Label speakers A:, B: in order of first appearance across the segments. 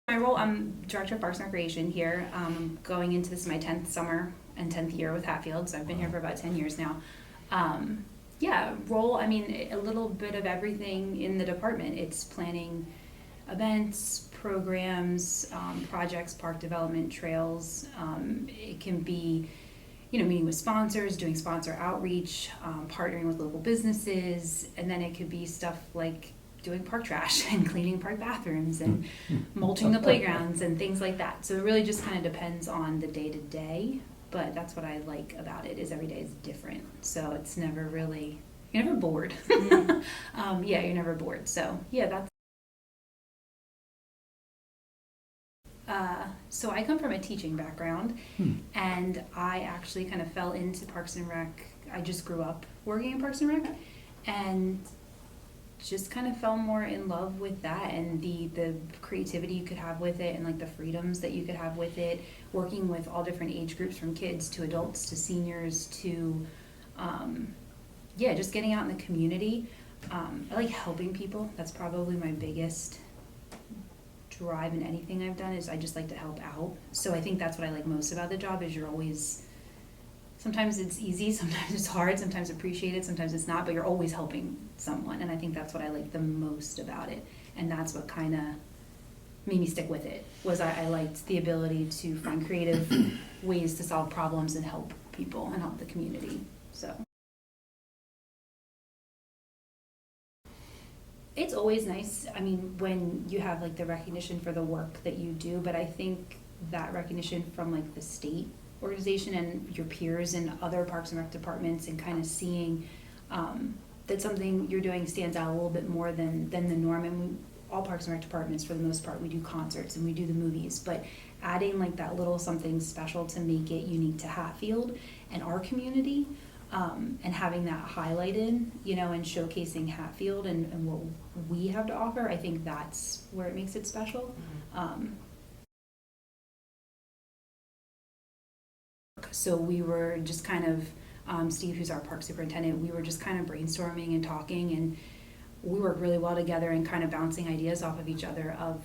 A: My role, I'm Director of Parks and Recreation here. Going into this is my 10th summer and 10th year with Hatfield, so I've been here for about 10 years now. Yeah, role, I mean, a little bit of everything in the department. It's planning events, programs, projects, park development, trails. It can be, meeting with sponsors, doing sponsor outreach, partnering with local businesses, and then it could be stuff like doing park trash and cleaning park bathrooms and mulching the playgrounds and things like that. So it really just kind of depends on the day to day, but that's what I like about it, is every day is different. So it's never really, you're never bored. Yeah, you're never bored. So yeah, that's. So I come from a teaching background, and I actually kind of fell into Parks and Rec. I just grew up working in Parks and Rec, and just kind of fell more in love with that and the creativity you could have with it, and like the freedoms that you could have with it, working with all different age groups from kids to adults to seniors to just getting out in the community. I like helping people. That's probably my biggest drive in anything I've done, is I just like to help out. So I think that's what I like most about the job, is you're always, sometimes it's easy, sometimes it's hard, sometimes appreciated, sometimes it's not, but you're always helping someone. And I think that's what I like the most about it. And that's what kind of made me stick with it, was I liked the ability to find creative ways to solve problems and help people and help the community. So it's always nice, I mean, when you have like the recognition for the work that you do, but I think that recognition from like the state organization and your peers in other Parks and Rec departments, and kind of seeing that something you're doing stands out a little bit more than the norm. And all Parks and Rec departments, for the most part, we do concerts and we do the movies, but adding like that little something special to make it unique to Hatfield and our community, and having that highlighted, and showcasing Hatfield and what we have to offer, I think that's where it makes it special. So we were just kind of, Steve, who's our park superintendent, we were just kind of brainstorming and talking, and we work really well together and kind of bouncing ideas off of each other of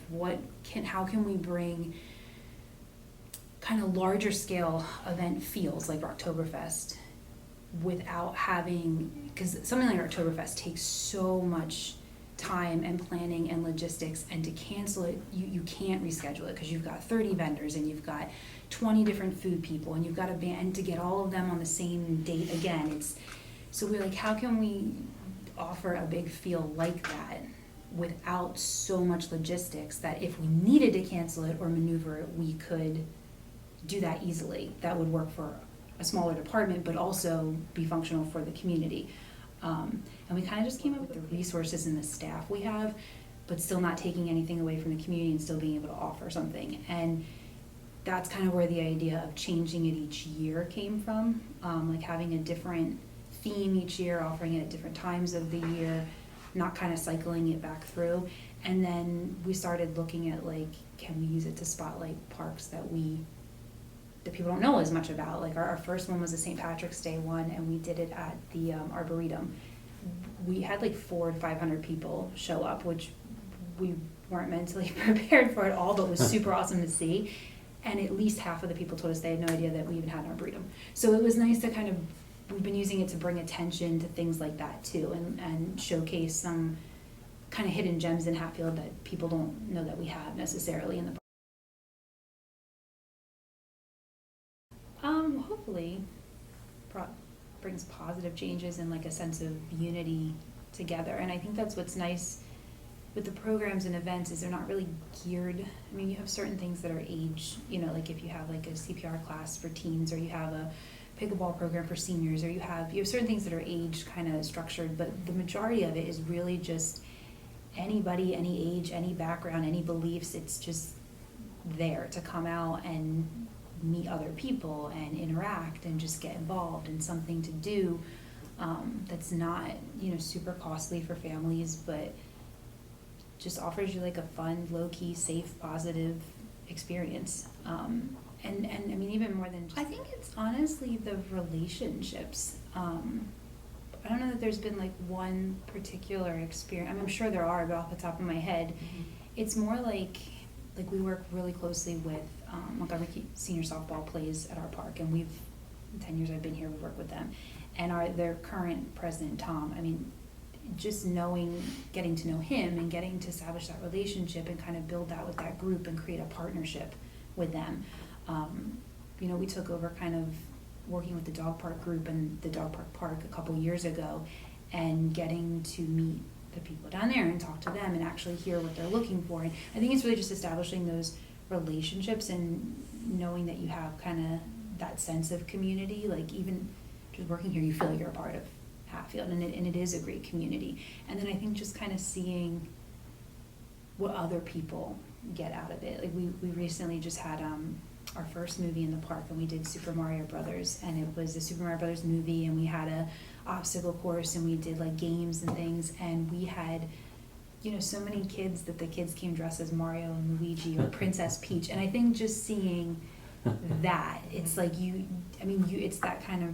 A: how can we bring kind of larger scale event feels like Oktoberfest without having, because something like Oktoberfest takes so much time and planning and logistics, and to cancel it, you can't reschedule it because you've got 30 vendors and you've got 20 different food people and you've got a band to get all of them on the same date again. So we're like, how can we offer a big feel like that without so much logistics, that if we needed to cancel it or maneuver it, we could do that easily. That would work for a smaller department, but also be functional for the community. And we kind of just came up with the resources and the staff we have, but still not taking anything away from the community and still being able to offer something. And that's kind of where the idea of changing it each year came from, like having a different theme each year, offering it at different times of the year, not kind of cycling it back through. And then we started looking at, like, can we use it to spotlight parks that people don't know as much about. Like our first one was the St. Patrick's Day one, and we did it at the Arboretum. We had like 400 to 500 people show up, which we weren't mentally prepared for at all, but was super awesome to see. And at least half of the people told us they had no idea that we even had an Arboretum. So it was nice to kind of, we've been using it to bring attention to things like that too, and showcase some kind of hidden gems in Hatfield that people don't know that we have necessarily in the hopefully brings positive changes and like a sense of unity together. And I think that's what's nice with the programs and events, is they're not really geared. I mean, you have certain things that are age, like if you have like a CPR class for teens, or you have a pickleball program for seniors, or you have certain things that are age kind of structured, but the majority of it is really just anybody, any age, any background, any beliefs. It's just there to come out and meet other people and interact and just get involved in something to do, that's not super costly for families, but just offers you like a fun, low-key, safe, positive experience. And I mean, even more than just, I think it's honestly the relationships. I don't know that there's been like one particular experience. I mean, I'm sure there are, but off the top of my head, it's more like like we work really closely with Montgomery Senior Softball plays at our park, and we've, in 10 years I've been here, we've worked with them. And their current president, Tom, I mean, just getting to know him and getting to establish that relationship and kind of build that with that group and create a partnership with them. You know, we took over kind of working with the dog park group and the dog park a couple years ago, and getting to meet the people down there and talk to them and actually hear what they're looking for. And I think it's really just establishing those relationships and knowing that you have kind of that sense of community. Like even just working here, you feel like you're a part of Hatfield, and it is a great community. And then I think just kind of seeing what other people get out of it. Like we recently just had our first movie in the park, and we did Super Mario Brothers, and it was the Super Mario Brothers movie, and we had a obstacle course, and we did like games and things, and we had, you know, so many kids that the kids came dressed as Mario and Luigi or Princess Peach. And I think just seeing that, it's like it's that kind of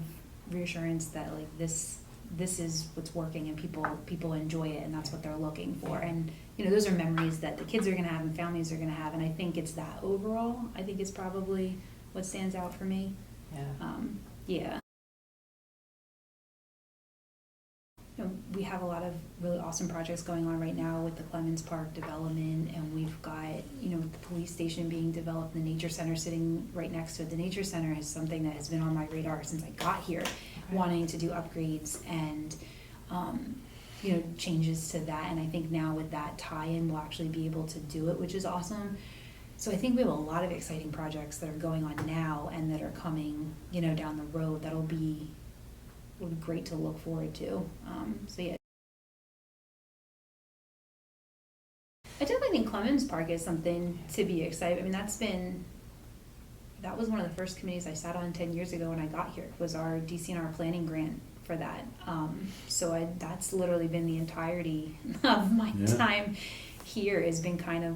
A: reassurance that like this is what's working, and people enjoy it, and that's what they're looking for. And you know, those are memories that the kids are going to have and families are going to have, and I think it's that overall, I think is probably what stands out for me. Yeah. You know, we have a lot of really awesome projects going on right now with the Clemens Park development, and we've got, you know, the police station being developed, the nature center sitting right next to it. The nature center is something that has been on my radar since I got here, wanting to do upgrades and you know, changes to that. And I think now with that tie-in, we'll actually be able to do it, which is awesome. So I think we have a lot of exciting projects that are going on now and that are coming, you know, down the road that'll be great to look forward to. So yeah. I definitely think Clemens Park is something to be excited. I mean, that was one of the first committees I sat on 10 years ago when I got here, was our DCNR planning grant for that. So that's literally been the entirety of my time here, has been kind of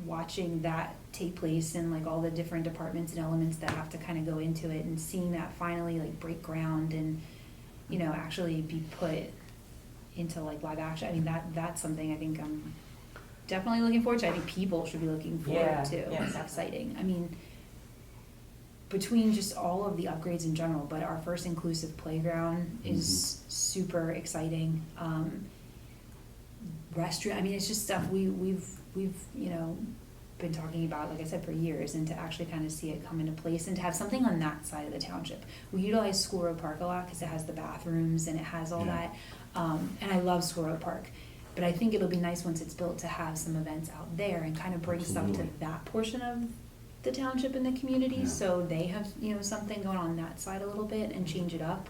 A: watching that take place and like all the different departments and elements that have to kind of go into it, and seeing that finally like break ground and, you know, actually be put into like live action. I mean, that's something I think I'm definitely looking forward to. I think people should be looking forward to.
B: Yeah,
A: it's exciting. I mean, between just all of the upgrades in general, but our first inclusive playground is super exciting. Restaurant, I mean, it's just stuff we've you know, been talking about, like I said, for years, and to actually kind of see it come into place and to have something on that side of the township. We utilize School Road Park a lot because it has the bathrooms and it has all that. And I love School Road Park, but I think it'll be nice once it's built to have some events out there and kind of bring stuff to that portion of the township and the community, so they have, you know, something going on that side a little bit and change it up.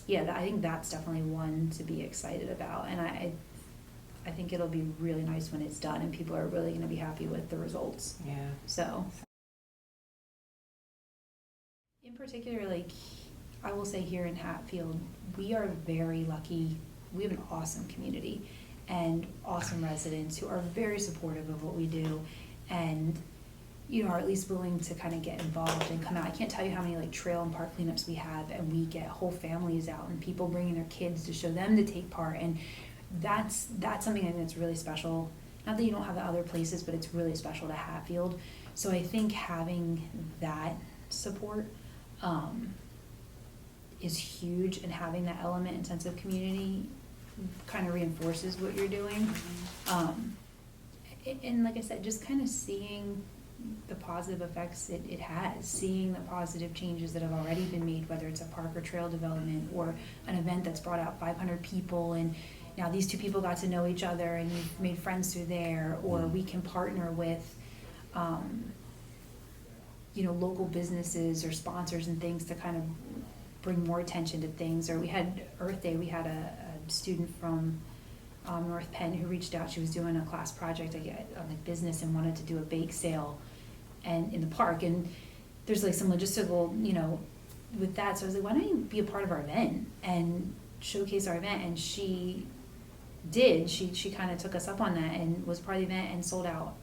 A: I think that's definitely one to be excited about, and I think it'll be really nice when it's done and people are really going to be happy with the results. Yeah. So, in particular, like I will say here in Hatfield, we are very lucky. We have an awesome community and awesome residents who are very supportive of what we do, and you know, are at least willing to kind of get involved and come out. I can't tell you how many like trail and park cleanups we have, and we get whole families out and people bringing their kids to show them to take part, and that's something I think that's really special. Not that you don't have it other places, but it's really special to Hatfield. So I think having that support is huge, and having that element and sense of community kind of reinforces what you're doing. And like I said, just kind of seeing the positive effects it has, seeing the positive changes that have already been made, whether it's a park or trail development or an event that's brought out 500 people, and now these two people got to know each other and you've made friends through there, or we can partner with you know, local businesses or sponsors and things to kind of bring more attention to things. Or we had Earth Day, we had a student from North Penn who reached out. She was doing a class project on like business and wanted to do a bake sale and in the park, and there's like some logistical, you know, with that. So I was like, why don't you be a part of our event and showcase our event? And she did. She kind of took us up on that and was part of the event and sold out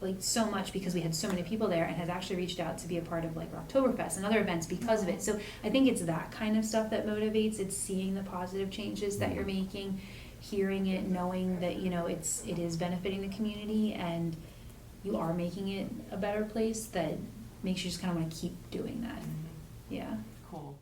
A: like so much because we had so many people there, and has actually reached out to be a part of like Oktoberfest and other events because of it. So I think it's that kind of stuff that motivates. It's seeing the positive changes that you're making, hearing it, knowing that, you know, it is benefiting the community and you are making it a better place, that makes you just kind of want to keep doing that. Yeah.
B: Cool.